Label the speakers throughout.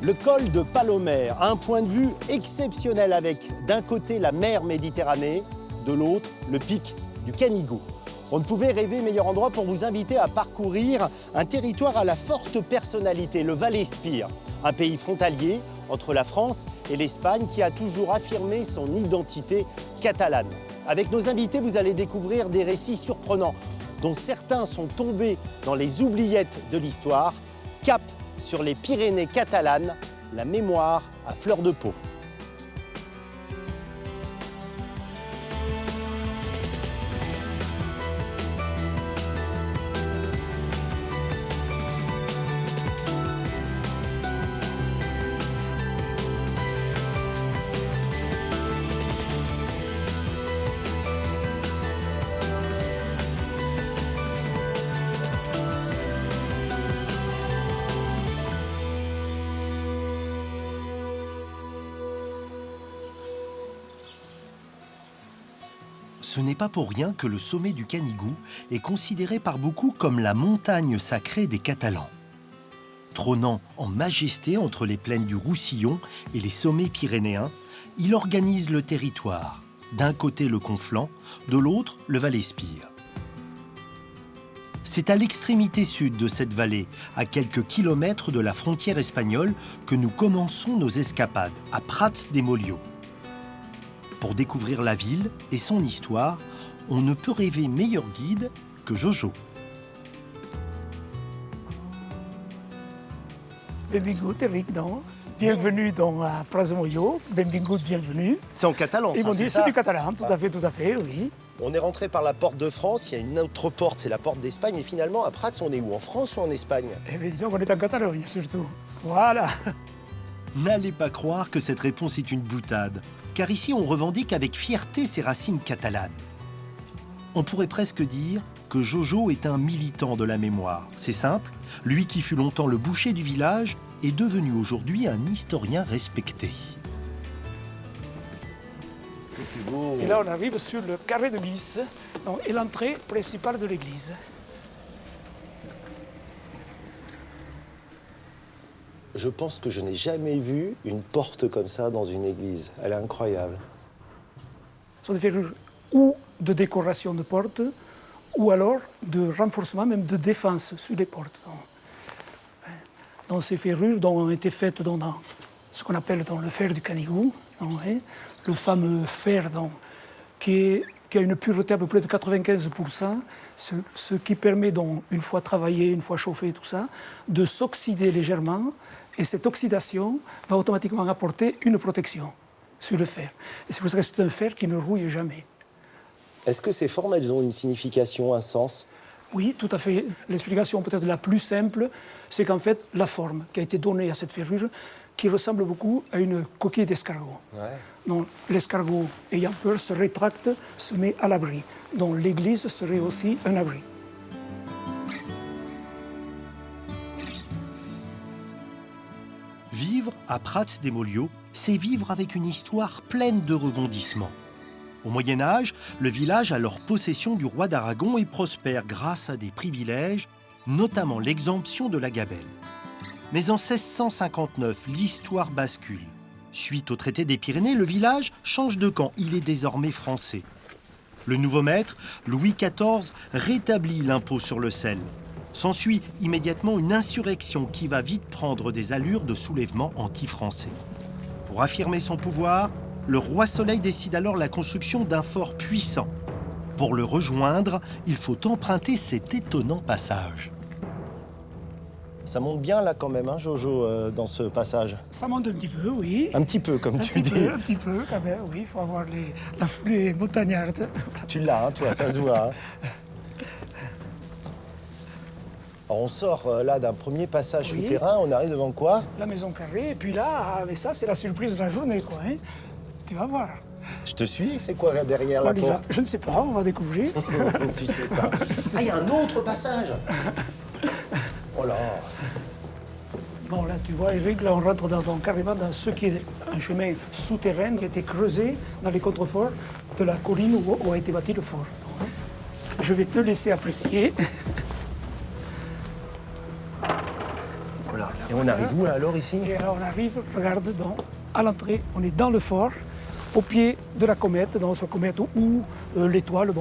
Speaker 1: Le col de Palomer a un point de vue exceptionnel avec d'un côté la mer Méditerranée, de l'autre le pic du Canigou. On ne pouvait rêver meilleur endroit pour vous inviter à parcourir un territoire à la forte personnalité, le Val-Espire, un pays frontalier entre la France et l'Espagne qui a toujours affirmé son identité catalane. Avec nos invités, vous allez découvrir des récits surprenants, dont certains sont tombés dans les oubliettes de l'histoire. Cap sur les Pyrénées catalanes, la mémoire à fleur de peau.
Speaker 2: Ce n'est pas pour rien que le sommet du Canigou est considéré par beaucoup comme la montagne sacrée des Catalans. Trônant en majesté entre les plaines du Roussillon et les sommets pyrénéens, il organise le territoire. D'un côté le Conflent, de l'autre le Val-Espire. C'est à l'extrémité sud de cette vallée, à quelques kilomètres de la frontière espagnole, que nous commençons nos escapades, à Prats de Molló. Pour découvrir la ville et son histoire, on ne peut rêver meilleur guide que Jojo.
Speaker 3: Benvingut, Eric, donc. Bienvenue dans Prats de Molló. Benvingut, bienvenue.
Speaker 1: C'est en catalan,
Speaker 3: Ils
Speaker 1: ça,
Speaker 3: m'ont
Speaker 1: c'est
Speaker 3: dit
Speaker 1: ça?
Speaker 3: c'est du catalan, tout à fait, oui.
Speaker 1: On est rentré par la porte de France, il y a une autre porte, c'est la porte d'Espagne. Mais finalement, à Prats, on est où? En France ou en Espagne?
Speaker 3: Et bien, disons qu'on est en Catalogne, surtout. Voilà.
Speaker 2: N'allez pas croire que cette réponse est une boutade, car ici on revendique avec fierté ses racines catalanes. On pourrait presque dire que Jojo est un militant de la mémoire. C'est simple, lui qui fut longtemps le boucher du village est devenu aujourd'hui un historien respecté.
Speaker 1: C'est beau.
Speaker 3: Et là, on arrive sur le carré de Lys, et l'entrée principale de l'église.
Speaker 1: Je pense que je n'ai jamais vu une porte comme ça dans une église. Elle est incroyable.
Speaker 3: Ce sont des ferrures ou de décoration de portes, ou alors de renforcement, même de défense sur les portes. Dans ces ferrures dont ont été faites dans ce qu'on appelle dans le fer du Canigou, le fameux fer qui a une pureté à peu près de 95%, ce qui permet, donc, une fois travaillé, une fois chauffé, tout ça, de s'oxyder légèrement. Et cette oxydation va automatiquement apporter une protection sur le fer. Et c'est pour ça que c'est un fer qui ne rouille jamais.
Speaker 1: Est-ce que ces formes, elles ont une signification, un sens?
Speaker 3: Oui, tout à fait. L'explication peut-être la plus simple, c'est qu'en fait, la forme qui a été donnée à cette ferrure, qui ressemble beaucoup à une coquille d'escargot.
Speaker 1: Ouais.
Speaker 3: Donc l'escargot, ayant peur, se rétracte, se met à l'abri. Donc l'église serait aussi un abri.
Speaker 2: Vivre à Prats de Molló, c'est vivre avec une histoire pleine de rebondissements. Au Moyen-Âge, le village a alors possession du roi d'Aragon et prospère grâce à des privilèges, notamment l'exemption de la gabelle. Mais en 1659, l'histoire bascule. Suite au traité des Pyrénées, le village change de camp. Il est désormais français. Le nouveau maître, Louis XIV, rétablit l'impôt sur le sel. S'ensuit immédiatement une insurrection qui va vite prendre des allures de soulèvement anti-français. Pour affirmer son pouvoir, le roi Soleil décide alors la construction d'un fort puissant. Pour le rejoindre, il faut emprunter cet étonnant passage.
Speaker 1: Ça monte bien là quand même, hein, Jojo, dans ce passage.
Speaker 3: Ça monte un petit peu, oui.
Speaker 1: Un petit peu, comme tu dis.
Speaker 3: Un petit peu, quand même, oui. Il faut avoir la foulée montagnarde.
Speaker 1: Tu l'as, hein, toi, ça se voit. Hein. Alors on sort là d'un premier passage
Speaker 3: Oui.
Speaker 1: souterrain, on arrive devant quoi?
Speaker 3: La maison carrée, et puis là, mais ça, c'est la surprise de la journée, quoi. Hein. Tu vas voir.
Speaker 1: Je te suis, c'est quoi derrière la
Speaker 3: On y va.
Speaker 1: porte?
Speaker 3: Je ne sais pas, on va découvrir.
Speaker 1: Tu sais pas. Ah, il y a un autre passage. Oh là.
Speaker 3: Bon, là, tu vois, Eric, là, on rentre carrément dans ce qui est un chemin souterrain qui a été creusé dans les contreforts de la colline où a été bâti le fort. Je vais te laisser apprécier.
Speaker 1: Oh là. Et on arrive où là, alors ici?
Speaker 3: Et alors on arrive, regarde, à l'entrée, on est dans le fort, au pied de la comète, dans cette comète où l'étoile,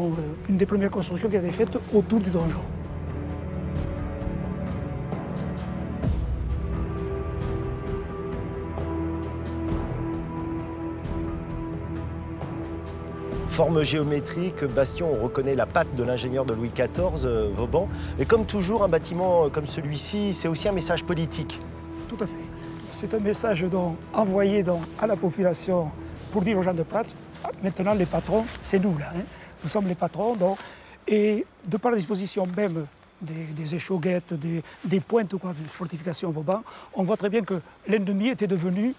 Speaker 3: une des premières constructions qui avait été faite autour du donjon.
Speaker 1: Forme géométrique, bastion, on reconnaît la patte de l'ingénieur de Louis XIV, Vauban. Et comme toujours, un bâtiment comme celui-ci, c'est aussi un message politique.
Speaker 3: Tout à fait. C'est un message envoyé à la population pour dire aux gens de Prats, maintenant les patrons, c'est nous là. Hein. Nous sommes les patrons. Et de par la disposition même des échauguettes, des pointes de fortification Vauban, on voit très bien que l'ennemi était devenu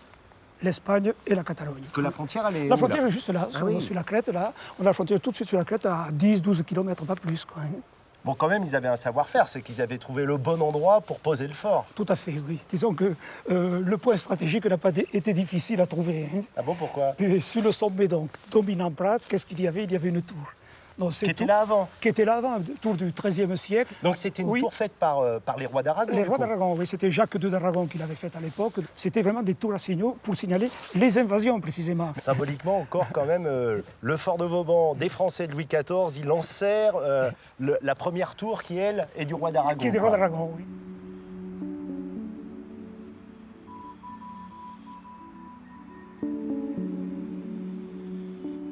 Speaker 3: l'Espagne et la Catalogne.
Speaker 1: Parce que la frontière, elle est
Speaker 3: La frontière est juste là,
Speaker 1: oui.
Speaker 3: sur la crête, là. On a la frontière tout de suite sur la crête à 10-12 km, pas plus. Quoi.
Speaker 1: Bon, quand même, ils avaient un savoir-faire, c'est qu'ils avaient trouvé le bon endroit pour poser le fort.
Speaker 3: Tout à fait, oui. Disons que le point stratégique n'a pas été difficile à trouver. Hein.
Speaker 1: Ah bon, pourquoi?
Speaker 3: Et sur le sommet, dominant Prats, qu'est-ce qu'il y avait? Il y avait une tour. Donc,
Speaker 1: Qui était là avant?
Speaker 3: Qui était là avant, tour du XIIIe siècle.
Speaker 1: Donc c'était une tour faite par les rois d'Aragon?
Speaker 3: Les rois d'Aragon, oui, c'était Jacques II d'Aragon qui l'avait faite à l'époque. C'était vraiment des tours à signaux pour signaler les invasions, précisément.
Speaker 1: Symboliquement, encore quand même, le fort de Vauban, des Français de Louis XIV, il enserre la première tour qui, elle, est du roi d'Aragon.
Speaker 3: Qui est du roi d'Aragon, oui.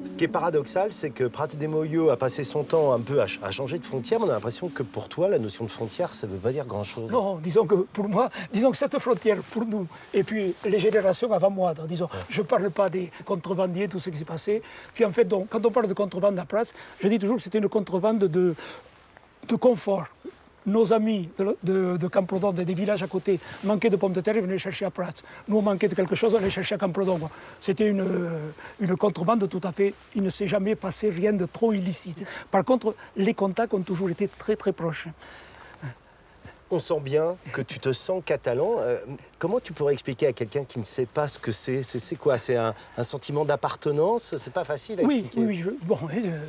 Speaker 1: Ce qui est paradoxal, c'est que Prats de Molló a passé son temps un peu à changer de frontière, mais on a l'impression que pour toi, la notion de frontière, ça ne veut pas dire grand-chose.
Speaker 3: Non, disons que pour moi, disons que cette frontière, pour nous, et puis les générations avant moi, disons, je ne parle pas des contrebandiers, tout ce qui s'est passé. Puis en fait, quand on parle de contrebande à Prats, je dis toujours que c'était une contrebande de confort. Nos amis de Camprodon, des villages à côté, manquaient de pommes de terre, ils venaient chercher à Prats. Nous, on manquait de quelque chose, on allait chercher à Camprodon. C'était une contrebande tout à fait. Il ne s'est jamais passé rien de trop illicite. Par contre, les contacts ont toujours été très, très proches.
Speaker 1: On sent bien que tu te sens catalan. Comment tu pourrais expliquer à quelqu'un qui ne sait pas ce que c'est? C'est quoi? C'est un sentiment d'appartenance? C'est pas facile à expliquer.
Speaker 3: Oui.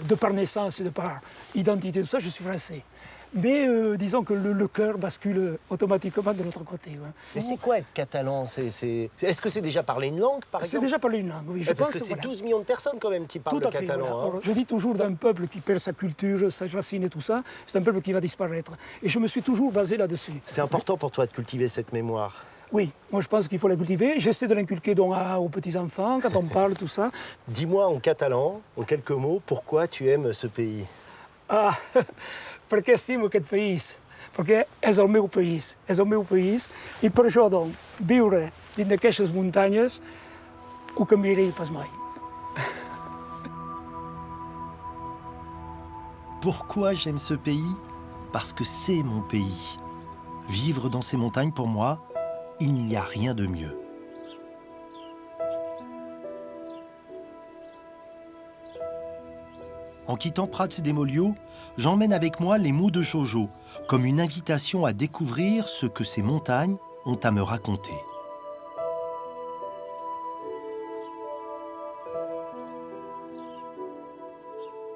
Speaker 3: De par naissance et de par identité, tout ça, je suis français. Mais disons que le cœur bascule automatiquement de l'autre côté. Ouais.
Speaker 1: Mais c'est quoi être catalan? Est-ce que c'est déjà parler une langue, par exemple?
Speaker 3: C'est déjà parler une langue, oui.
Speaker 1: Parce que c'est 12 millions de personnes quand même qui parlent le catalan.
Speaker 3: Voilà.
Speaker 1: Hein.
Speaker 3: Alors, je dis toujours d'un peuple qui perd sa culture, sa racine et tout ça, c'est un peuple qui va disparaître. Et je me suis toujours basé là-dessus.
Speaker 1: C'est important pour toi de cultiver cette mémoire?
Speaker 3: Oui, moi je pense qu'il faut la cultiver. J'essaie de l'inculquer aux petits-enfants, quand on parle, tout ça.
Speaker 1: Dis-moi en catalan, en quelques mots, pourquoi tu aimes ce pays?
Speaker 3: Ah, perquè estimo aquest país, perquè és el meu país, i per això, doncs, viure dins d'aquestes muntanyes ho canviaré pas mai.
Speaker 2: Pourquoi j'aime ce pays? Parce que c'est mon pays. Vivre dans ces montagnes, pour moi, il n'y a rien de mieux. En quittant Prats de Molló, j'emmène avec moi les mots de Jojo, comme une invitation à découvrir ce que ces montagnes ont à me raconter.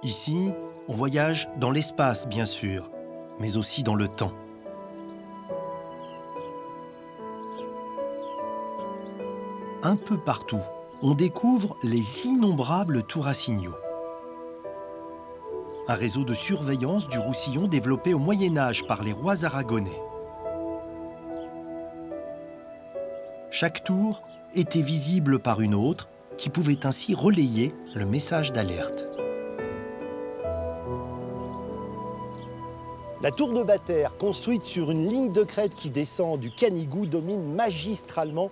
Speaker 2: Ici, on voyage dans l'espace, bien sûr, mais aussi dans le temps. Un peu partout, on découvre les innombrables tours à signaux. Un réseau de surveillance du Roussillon développé au Moyen-Âge par les rois aragonais. Chaque tour était visible par une autre qui pouvait ainsi relayer le message d'alerte.
Speaker 1: La tour de Battère, construite sur une ligne de crête qui descend du Canigou, domine magistralement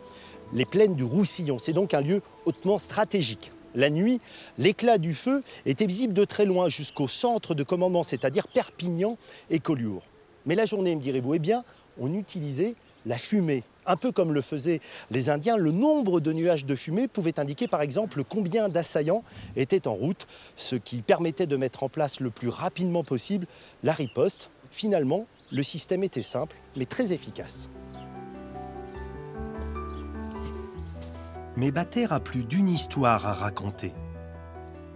Speaker 1: les plaines du Roussillon. C'est donc un lieu hautement stratégique. La nuit, l'éclat du feu était visible de très loin jusqu'au centre de commandement, c'est-à-dire Perpignan et Collioure. Mais la journée, me direz-vous, eh bien, on utilisait la fumée. Un peu comme le faisaient les Indiens, le nombre de nuages de fumée pouvait indiquer par exemple combien d'assaillants étaient en route, ce qui permettait de mettre en place le plus rapidement possible la riposte. Finalement, le système était simple, mais très efficace.
Speaker 2: Mais Battère a plus d'une histoire à raconter.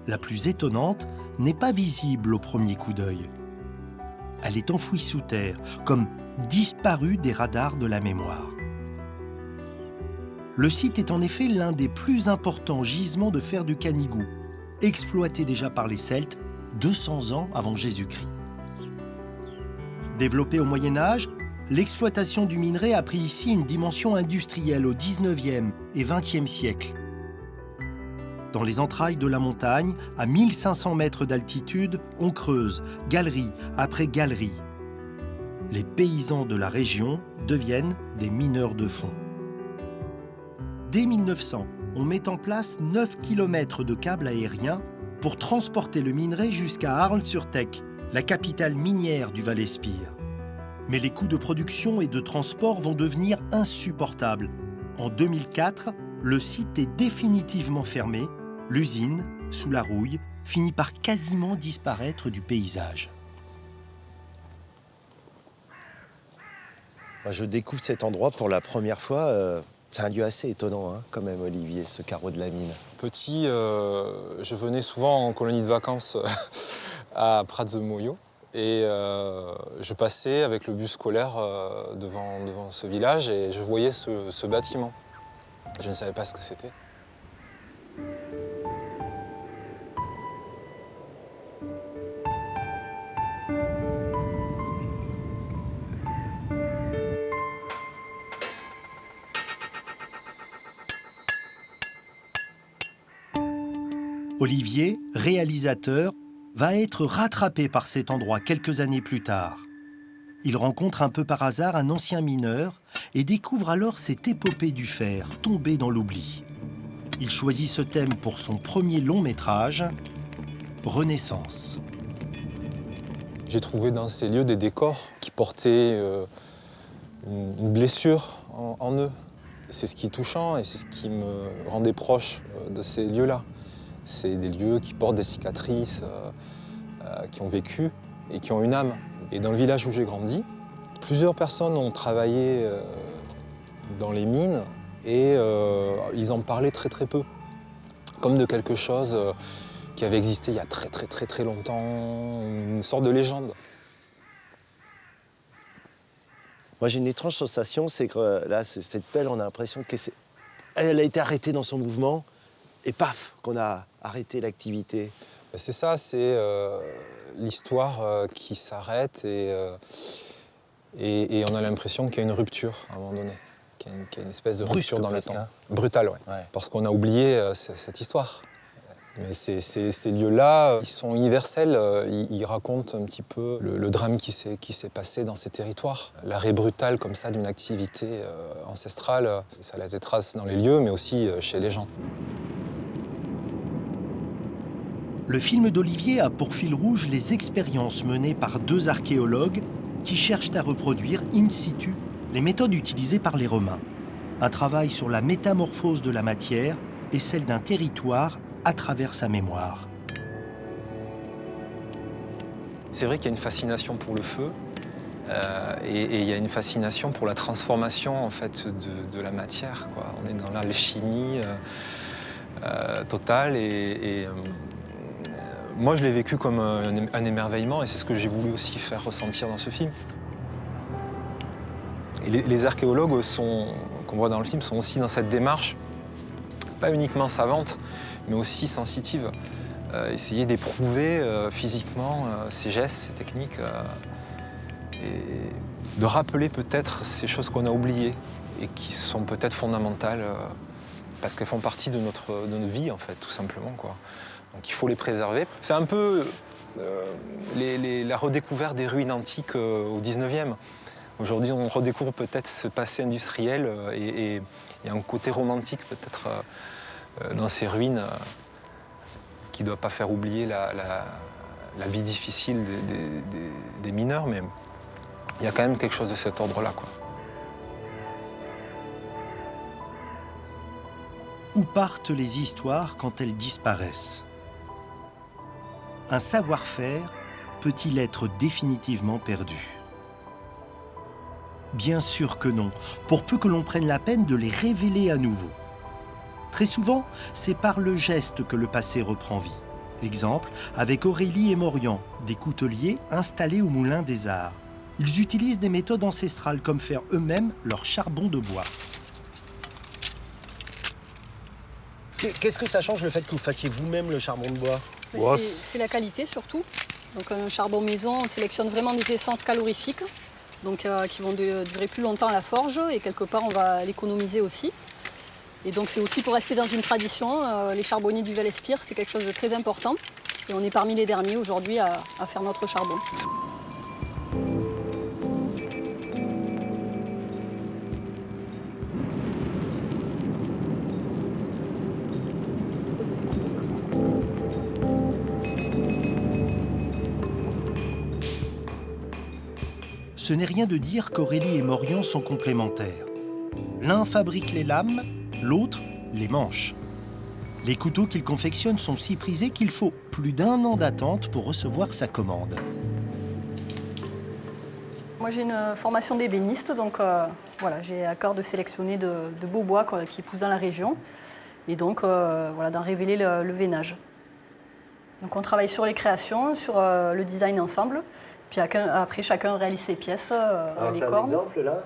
Speaker 2: La plus étonnante n'est pas visible au premier coup d'œil. Elle est enfouie sous terre, comme disparue des radars de la mémoire. Le site est en effet l'un des plus importants gisements de fer du Canigou, exploité déjà par les Celtes 200 ans avant Jésus-Christ. Développé au Moyen-Âge, l'exploitation du minerai a pris ici une dimension industrielle au XIXe et XXe siècle. Dans les entrailles de la montagne, à 1500 mètres d'altitude, on creuse, galerie après galerie. Les paysans de la région deviennent des mineurs de fond. Dès 1900, on met en place 9 km de câbles aériens pour transporter le minerai jusqu'à Arles-sur-Tech, la capitale minière du Val-Espire. Mais les coûts de production et de transport vont devenir insupportables. En 2004, le site est définitivement fermé. L'usine, sous la rouille, finit par quasiment disparaître du paysage.
Speaker 1: Moi, je découvre cet endroit pour la première fois. C'est un lieu assez étonnant, hein, quand même, Olivier, ce carreau de la mine.
Speaker 4: Petit, je venais souvent en colonie de vacances à Pratzemoio. Et je passais avec le bus scolaire devant ce village et je voyais ce bâtiment. Je ne savais pas ce que c'était.
Speaker 2: Olivier, réalisateur, va être rattrapé par cet endroit quelques années plus tard. Il rencontre un peu par hasard un ancien mineur et découvre alors cette épopée du fer, tombée dans l'oubli. Il choisit ce thème pour son premier long métrage, Renaissance.
Speaker 4: J'ai trouvé dans ces lieux des décors qui portaient une blessure en eux. C'est ce qui est touchant et c'est ce qui me rendait proche de ces lieux-là. C'est des lieux qui portent des cicatrices, qui ont vécu et qui ont une âme. Et dans le village où j'ai grandi, plusieurs personnes ont travaillé dans les mines et ils en parlaient très très peu. Comme de quelque chose qui avait existé il y a très longtemps, une sorte de légende.
Speaker 1: Moi, j'ai une étrange sensation, c'est que là, cette pelle, on a l'impression qu'elle a été arrêtée dans son mouvement et paf, qu'on a arrêté l'activité.
Speaker 4: C'est ça, c'est l'histoire qui s'arrête et on a l'impression qu'il y a une rupture à un moment donné, qu'il y a une espèce de rupture dans le temps.
Speaker 1: Hein.
Speaker 4: Brutale, ouais. Parce qu'on a oublié cette histoire. Mais ces lieux-là, ils sont universels, ils racontent un petit peu le drame qui s'est passé dans ces territoires. L'arrêt brutal comme ça d'une activité ancestrale, ça laisse des traces dans les lieux, mais aussi chez les gens.
Speaker 2: Le film d'Olivier a pour fil rouge les expériences menées par 2 archéologues qui cherchent à reproduire in situ les méthodes utilisées par les Romains. Un travail sur la métamorphose de la matière et celle d'un territoire à travers sa mémoire.
Speaker 4: C'est vrai qu'il y a une fascination pour le feu et il y a une fascination pour la transformation en fait, de la matière, quoi. On est dans l'alchimie totale et moi, je l'ai vécu comme un émerveillement et c'est ce que j'ai voulu aussi faire ressentir dans ce film. Et les archéologues qu'on voit dans le film sont aussi dans cette démarche, pas uniquement savante, mais aussi sensitive. Essayer d'éprouver physiquement ces gestes, ces techniques et de rappeler peut-être ces choses qu'on a oubliées et qui sont peut-être fondamentales parce qu'elles font partie de notre vie, en fait, tout simplement, quoi. Donc il faut les préserver. C'est un peu la redécouverte des ruines antiques au 19e. Aujourd'hui, on redécouvre peut-être ce passé industriel et il y a un côté romantique peut-être dans ces ruines qui ne doit pas faire oublier la vie difficile des mineurs, mais il y a quand même quelque chose de cet ordre-là, quoi.
Speaker 2: Où partent les histoires quand elles disparaissent ? Un savoir-faire peut-il être définitivement perdu ? Bien sûr que non, pour peu que l'on prenne la peine de les révéler à nouveau. Très souvent, c'est par le geste que le passé reprend vie. Exemple, avec Aurélie et Morian, des couteliers installés au Moulin des Arts. Ils utilisent des méthodes ancestrales comme faire eux-mêmes leur charbon de bois.
Speaker 1: Qu'est-ce que ça change le fait que vous fassiez vous-même le charbon de bois?
Speaker 5: C'est la qualité surtout. Donc un charbon maison, on sélectionne vraiment des essences calorifiques, donc qui vont durer plus longtemps à la forge et quelque part on va l'économiser aussi. Et donc c'est aussi pour rester dans une tradition. Les charbonniers du Val-Espire, c'était quelque chose de très important. Et on est parmi les derniers aujourd'hui à faire notre charbon.
Speaker 2: Ce n'est rien de dire qu'Aurélie et Morian sont complémentaires. L'un fabrique les lames, l'autre les manches. Les couteaux qu'ils confectionnent sont si prisés qu'il faut plus d'1 an d'attente pour recevoir sa commande.
Speaker 5: Moi j'ai une formation d'ébéniste, donc voilà, j'ai à cœur de sélectionner de beaux bois qui poussent dans la région et donc voilà, d'en révéler le veinage. Donc on travaille sur les créations, sur le design ensemble, puis après chacun réalise ses pièces, les cordes.
Speaker 1: Un exemple là?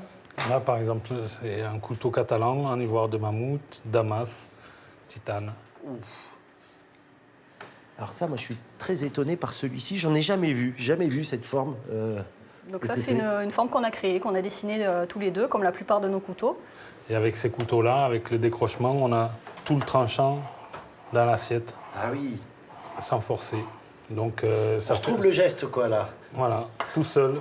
Speaker 6: Là, par exemple, c'est un couteau catalan en ivoire de mammouth, damas, titane.
Speaker 1: Ouf. Alors ça, moi je suis très étonné par celui-ci, j'en ai jamais vu cette forme.
Speaker 5: Donc ça c'est une forme qu'on a créée, qu'on a dessinée tous les deux, comme la plupart de nos couteaux.
Speaker 6: Et avec ces couteaux-là, avec le décrochement, on a tout le tranchant dans l'assiette.
Speaker 1: Ah oui.
Speaker 6: Sans forcer. Donc,
Speaker 1: ça retrouve le geste, quoi, là.
Speaker 6: Voilà, tout seul.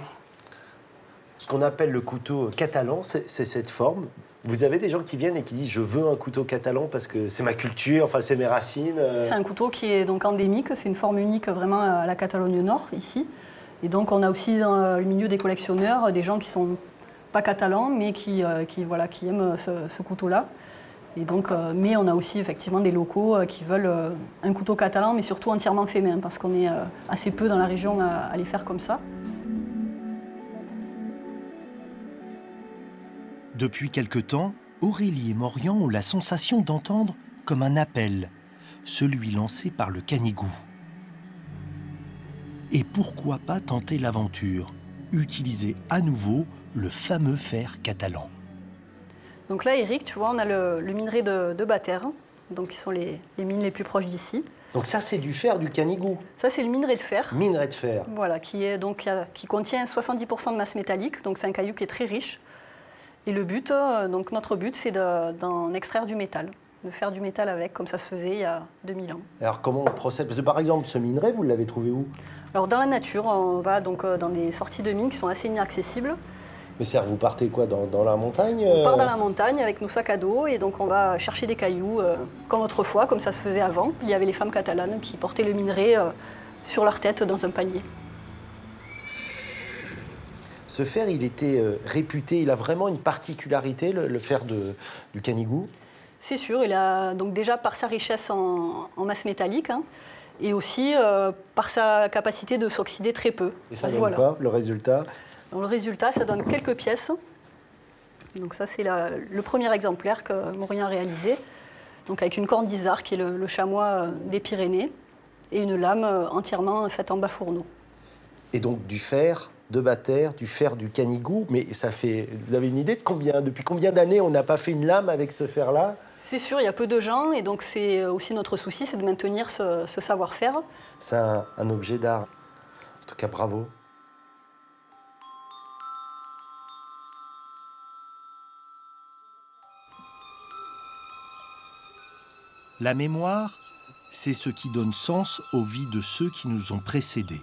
Speaker 1: Ce qu'on appelle le couteau catalan, c'est cette forme. Vous avez des gens qui viennent et qui disent « je veux un couteau catalan parce que c'est ma culture, enfin c'est mes racines ».
Speaker 5: C'est un couteau qui est donc endémique, c'est une forme unique vraiment à la Catalogne Nord, ici. Et donc on a aussi dans le milieu des collectionneurs des gens qui ne sont pas catalans, mais qui aiment ce couteau-là. Et donc, mais on a aussi effectivement des locaux qui veulent un couteau catalan, mais surtout entièrement fait main, parce qu'on est assez peu dans la région à les faire comme ça.
Speaker 2: Depuis quelque temps, Aurélie et Morian ont la sensation d'entendre comme un appel, celui lancé par le Canigou. Et pourquoi pas tenter l'aventure, utiliser à nouveau le fameux fer catalan.
Speaker 5: Donc là, Eric, tu vois, on a le minerai de Battère, donc qui sont les mines les plus proches d'ici.
Speaker 1: Donc ça, c'est du fer du Canigou.
Speaker 5: Ça, c'est le minerai de fer.
Speaker 1: Minerai de fer.
Speaker 5: Voilà, qui contient 70% de masse métallique, donc c'est un caillou qui est très riche. Et le but, donc notre but, c'est d'en extraire du métal, de faire du métal avec, comme ça se faisait il y a 2000 ans.
Speaker 1: Alors comment on procède? Parce que par exemple, ce minerai, vous l'avez trouvé où?
Speaker 5: Alors dans la nature, on va donc dans des sorties de mines qui sont assez inaccessibles.
Speaker 1: Mais c'est-à-dire, vous partez quoi, dans la montagne?
Speaker 5: On part dans la montagne avec nos sacs à dos et donc on va chercher des cailloux comme autrefois, comme ça se faisait avant. Il y avait les femmes catalanes qui portaient le minerai sur leur tête dans un panier.
Speaker 1: Ce fer, il était réputé, il a vraiment une particularité, le fer du Canigou?
Speaker 5: C'est sûr, il a donc déjà par sa richesse en masse métallique et aussi par sa capacité de s'oxyder très peu.
Speaker 1: Et ça donne quoi, le résultat?
Speaker 5: Donc, le résultat, ça donne quelques pièces. Donc ça, c'est le premier exemplaire que Morian a réalisé, donc avec une corne d'Isard, qui est le chamois des Pyrénées, et une lame entièrement faite en bas fourneau.
Speaker 1: Et donc du fer de Battère, du fer du Canigou, mais ça fait... Vous avez une idée de depuis combien d'années on n'a pas fait une lame avec ce fer-là?
Speaker 5: C'est sûr, il y a peu de gens, et donc c'est aussi notre souci, c'est de maintenir ce savoir-faire.
Speaker 1: C'est un objet d'art. En tout cas, bravo.
Speaker 2: La mémoire, c'est ce qui donne sens aux vies de ceux qui nous ont précédés.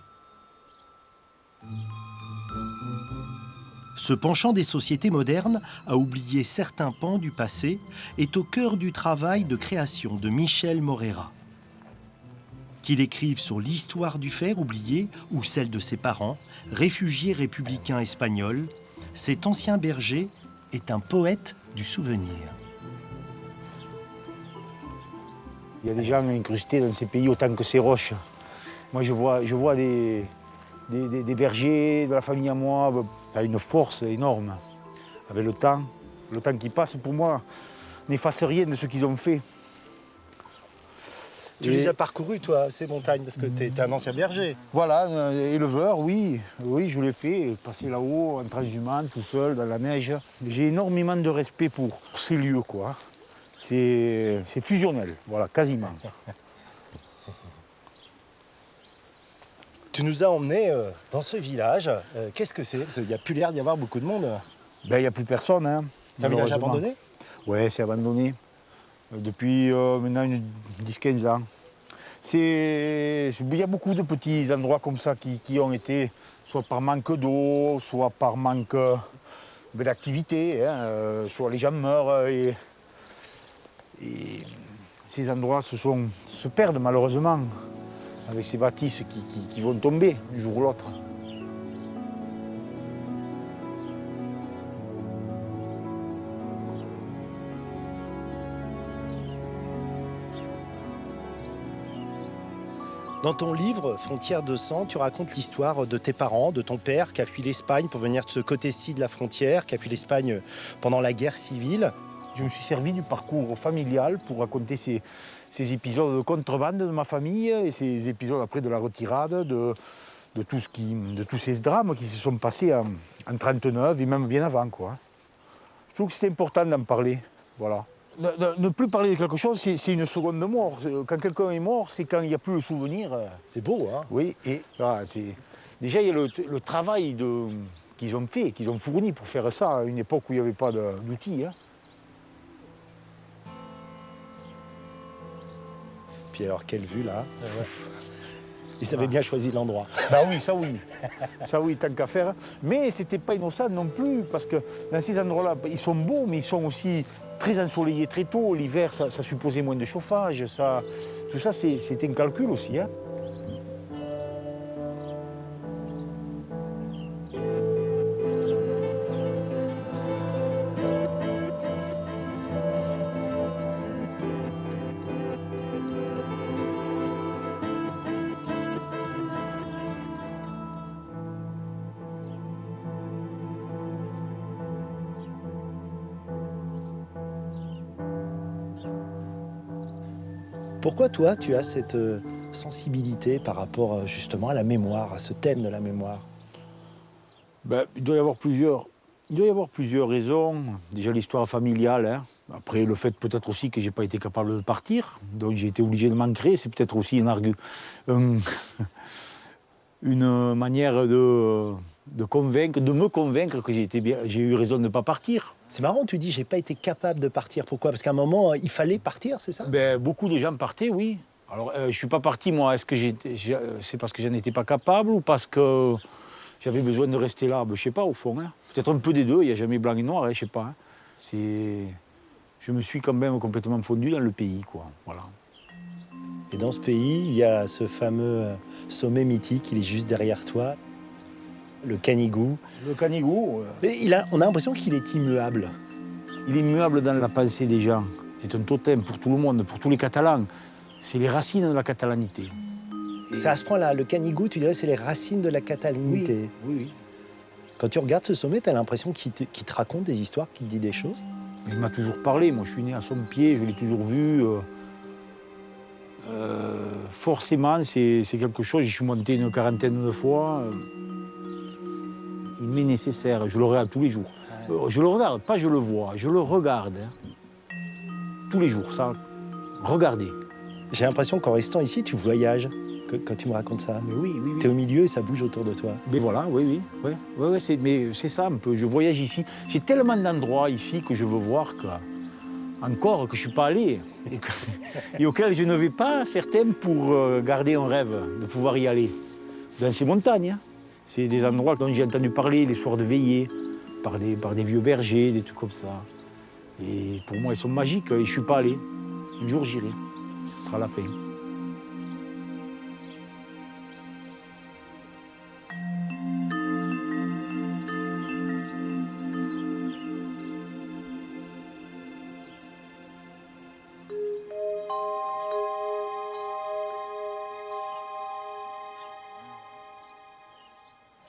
Speaker 2: Ce penchant des sociétés modernes à oublier certains pans du passé est au cœur du travail de création de Michel Morera. Qu'il écrive sur l'histoire du fer oublié ou celle de ses parents, réfugiés républicains espagnols, cet ancien berger est un poète du souvenir.
Speaker 7: Il y a des gens incrustés dans ces pays autant que ces roches. Moi, je vois des bergers de la famille à moi, ça a une force énorme. Avec le temps qui passe, pour moi, n'efface rien de ce qu'ils ont fait.
Speaker 1: Tu les as parcourus, toi, ces montagnes, parce que tu es un ancien berger.
Speaker 7: Voilà, éleveur, oui, je l'ai fait. Passer là-haut, en transhumance, tout seul, dans la neige. J'ai énormément de respect pour ces lieux, quoi. C'est fusionnel, voilà, quasiment.
Speaker 1: Tu nous as emmenés dans ce village. Qu'est-ce que c'est? Parce qu'il n'y a plus l'air d'y avoir beaucoup de monde.
Speaker 7: Ben, il n'y a plus personne, hein.
Speaker 1: C'est un village
Speaker 7: malheureusement.
Speaker 1: abandonné?
Speaker 7: Ouais, c'est abandonné. Depuis maintenant une 10-15 ans. Il y a beaucoup de petits endroits comme ça qui ont été, soit par manque d'eau, soit par manque d'activité, hein, soit les gens meurent et ces endroits se perdent malheureusement avec ces bâtisses qui vont tomber un jour ou l'autre.
Speaker 1: Dans ton livre, Frontières de sang, tu racontes l'histoire de tes parents, de ton père qui a fui l'Espagne pour venir de ce côté-ci de la frontière, qui a fui l'Espagne pendant la guerre civile.
Speaker 7: Je me suis servi du parcours familial pour raconter ces épisodes de contrebande de ma famille et ces épisodes après de la retirade, de tous ces drames qui se sont passés en 1939 et même bien avant, quoi. Je trouve que c'est important d'en parler, voilà. Ne plus parler de quelque chose, c'est une seconde de mort. Quand quelqu'un est mort, c'est quand il n'y a plus le souvenir.
Speaker 1: C'est beau, hein?
Speaker 7: Oui, et voilà, déjà il y a le travail qu'ils ont fait, qu'ils ont fourni pour faire ça à une époque où il n'y avait pas d'outils. Hein.
Speaker 1: Puis alors, quelle vue, là. Ils avaient bien choisi l'endroit.
Speaker 7: Ben oui, ça oui. Ça oui, tant qu'à faire. Mais c'était pas innocent non plus, parce que dans ces endroits-là, ils sont beaux, mais ils sont aussi très ensoleillés très tôt. L'hiver, ça supposait moins de chauffage. Tout ça, c'était un calcul aussi. Hein.
Speaker 1: Pourquoi toi, tu as cette sensibilité par rapport justement à la mémoire, à ce thème de la mémoire?
Speaker 7: Ben, il doit y avoir plusieurs raisons. Déjà l'histoire familiale. Hein. Après, le fait peut-être aussi que je n'ai pas été capable de partir. Donc j'ai été obligé de m'ancrer. C'est peut-être aussi une manière de me convaincre que j'ai eu raison de ne pas partir.
Speaker 1: C'est marrant, tu dis j'ai pas été capable de partir. Pourquoi? Parce qu'à un moment, il fallait partir, c'est ça?
Speaker 7: Ben, beaucoup de gens partaient, oui. Alors, je ne suis pas parti, moi. Est-ce que c'est parce que je n'étais pas capable ou parce que j'avais besoin de rester là? Ben, je ne sais pas, au fond. Hein. Peut-être un peu des deux, il n'y a jamais blanc et noir, hein, je ne sais pas. Hein. Je me suis quand même complètement fondu dans le pays, quoi. Voilà.
Speaker 1: Et dans ce pays, il y a ce fameux sommet mythique, il est juste derrière toi, le Canigou.
Speaker 7: Le Canigou,
Speaker 1: On a l'impression qu'il est immuable.
Speaker 7: il est immuable dans la pensée des gens. C'est un totem pour tout le monde, pour tous les Catalans. C'est les racines de la catalanité.
Speaker 1: C'est à ce point-là, le Canigou, tu dirais, c'est les racines de la catalanité.
Speaker 7: Oui.
Speaker 1: Quand tu regardes ce sommet, tu as l'impression qu'il te raconte des histoires, qu'il te dit des choses.
Speaker 7: Il m'a toujours parlé. Moi, je suis né à son pied, je l'ai toujours vu. Forcément, c'est quelque chose. Je suis monté une quarantaine de fois. Il m'est nécessaire. Je le regarde tous les jours. Je le regarde, pas je le vois. Je le regarde. Hein. Tous les jours, ça. Regardez.
Speaker 1: J'ai l'impression qu'en restant ici, tu voyages quand tu me racontes ça.
Speaker 7: Mais oui.
Speaker 1: Tu es au milieu et ça bouge autour de toi.
Speaker 7: Mais voilà, oui. C'est ça un peu. Je voyage ici. J'ai tellement d'endroits ici que je veux voir encore que je ne suis pas allé et auxquels je ne vais pas, certains, pour garder un rêve de pouvoir y aller. Dans ces montagnes, hein. C'est des endroits dont j'ai entendu parler les soirs de veillée, par des vieux bergers, des trucs comme ça. Et pour moi, ils sont magiques et je ne suis pas allé. Un jour, j'irai. Ce sera la fin.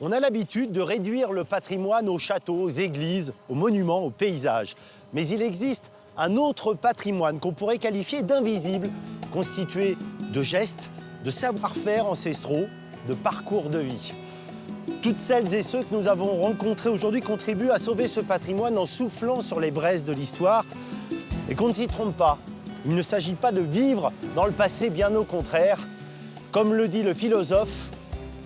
Speaker 1: On a l'habitude de réduire le patrimoine aux châteaux, aux églises, aux monuments, aux paysages. Mais il existe un autre patrimoine qu'on pourrait qualifier d'invisible, constitué de gestes, de savoir-faire ancestraux, de parcours de vie. Toutes celles et ceux que nous avons rencontrés aujourd'hui contribuent à sauver ce patrimoine en soufflant sur les braises de l'histoire. Et qu'on ne s'y trompe pas, il ne s'agit pas de vivre dans le passé, bien au contraire. Comme le dit le philosophe,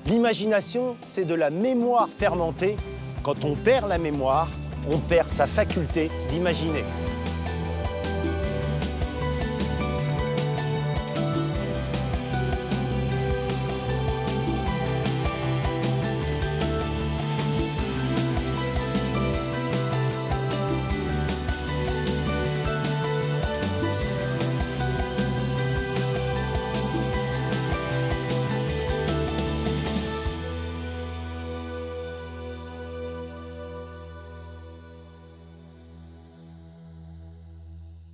Speaker 1: l'imagination, c'est de la mémoire fermentée. Quand on perd la mémoire, on perd sa faculté d'imaginer.